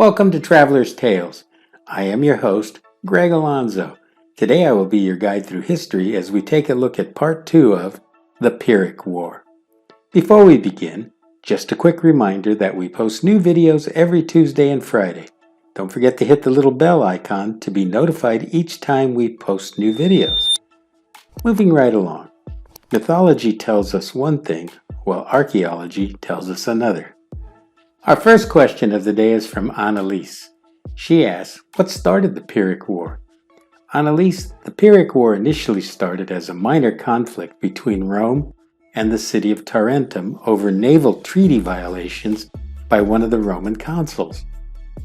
Welcome to Traveler's Tales. I am your host, Greg Alonzo. Today I will be your guide through history as we take a look at part 2 of the Pyrrhic War. Before we begin, just a quick reminder that we post new videos every Tuesday and Friday. Don't forget to hit the little bell icon to be notified each time we post new videos. Moving right along. Mythology tells us one thing, while archaeology tells us another. Our first question of the day is from Annalise. She asks, what started the Pyrrhic War? Annalise, the Pyrrhic War initially started as a minor conflict between Rome and the city of Tarentum over naval treaty violations by one of the Roman consuls.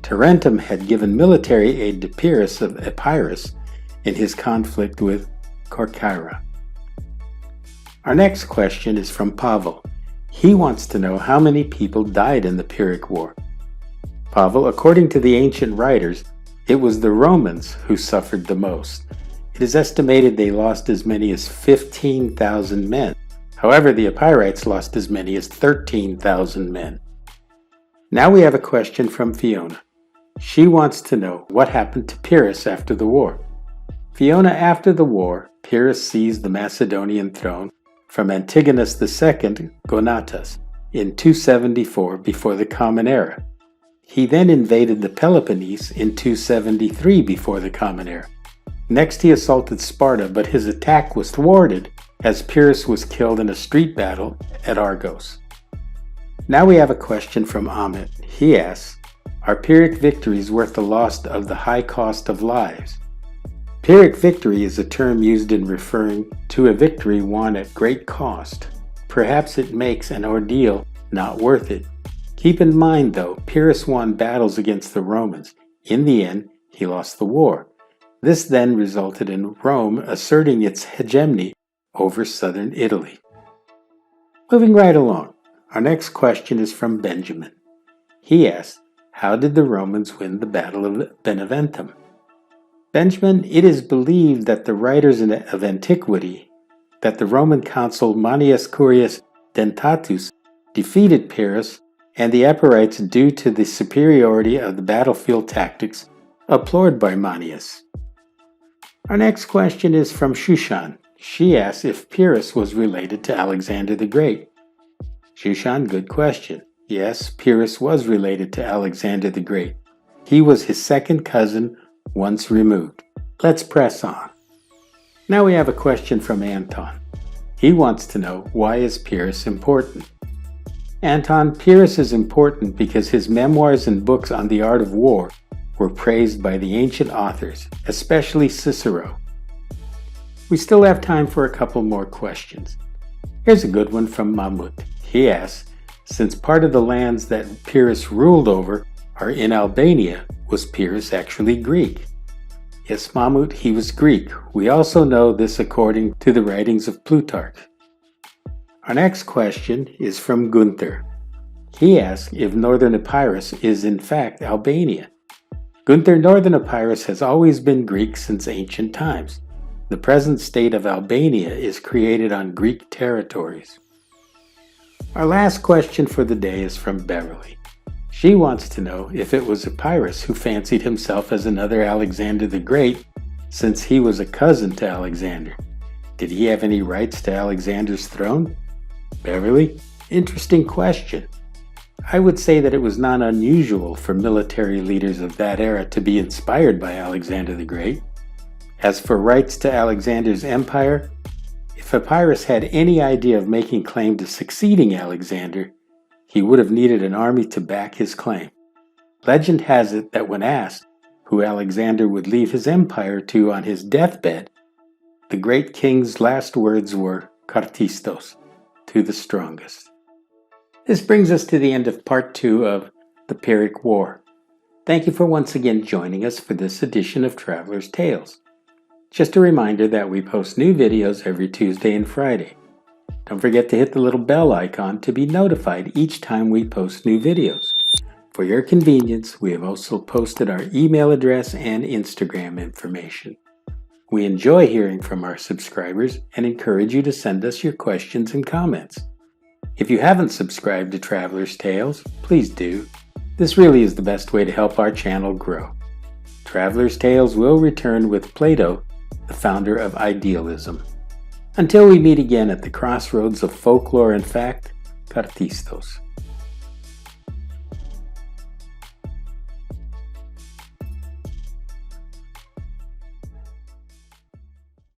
Tarentum had given military aid to Pyrrhus of Epirus in his conflict with Corcyra. Our next question is from Pavel. He wants to know how many people died in the Pyrrhic War. Pavel, according to the ancient writers, it was the Romans who suffered the most. It is estimated they lost as many as 15,000 men. However, the Epirites lost as many as 13,000 men. Now we have a question from Fiona. She wants to know what happened to Pyrrhus after the war. Fiona, after the war, Pyrrhus seized the Macedonian throne from Antigonus II Gonatas in 274 before the Common Era. He then invaded the Peloponnese in 273 before the Common Era. Next he assaulted Sparta, but his attack was thwarted as Pyrrhus was killed in a street battle at Argos. Now we have a question from Amit. He asks, are Pyrrhic victories worth the loss of the high cost of lives? Pyrrhic victory is a term used in referring to a victory won at great cost. Perhaps it makes an ordeal not worth it. Keep in mind, though, Pyrrhus won battles against the Romans. In the end, he lost the war. This then resulted in Rome asserting its hegemony over southern Italy. Moving right along, our next question is from Benjamin. He asks, how did the Romans win the Battle of Beneventum? Benjamin, it is believed that the writers of antiquity that the Roman consul Manius Curius Dentatus defeated Pyrrhus and the Epirites due to the superiority of the battlefield tactics employed by Manius. Our next question is from Shushan. She asks if Pyrrhus was related to Alexander the Great. Shushan, good question. Yes, Pyrrhus was related to Alexander the Great. He was his second cousin once removed. Let's press on. Now we have a question from Anton. He wants to know, why is Pyrrhus important? Anton, Pyrrhus is important because his memoirs and books on the art of war were praised by the ancient authors, especially Cicero. We still have time for a couple more questions. Here's a good one from Mahmut. He asks, since part of the lands that Pyrrhus ruled over are in Albania, was Pyrrhus actually Greek? Yes, Mahmut, he was Greek. We also know this according to the writings of Plutarch. Our next question is from Gunther. He asks if northern Epirus is in fact Albania. Gunther, northern Epirus has always been Greek since ancient times. The present state of Albania is created on Greek territories. Our last question for the day is from Beverly. She wants to know if it was Epirus who fancied himself as another Alexander the Great, since he was a cousin to Alexander. Did he have any rights to Alexander's throne? Beverly, interesting question. I would say that it was not unusual for military leaders of that era to be inspired by Alexander the Great. As for rights to Alexander's empire, if Epirus had any idea of making claim to succeeding Alexander, he would have needed an army to back his claim. Legend has it that when asked who Alexander would leave his empire to on his deathbed, the great king's last words were Kartistos, to the strongest. This brings us to the end of part 2 of the Pyrrhic War. Thank you for once again joining us for this edition of Traveler's Tales. Just a reminder that we post new videos every Tuesday and Friday. Don't forget to hit the little bell icon to be notified each time we post new videos. For your convenience, we have also posted our email address and Instagram information. We enjoy hearing from our subscribers and encourage you to send us your questions and comments. If you haven't subscribed to Traveler's Tales, please do. This really is the best way to help our channel grow. Traveler's Tales will return with Plato, the founder of idealism. Until we meet again at the crossroads of folklore and fact, Cartistos.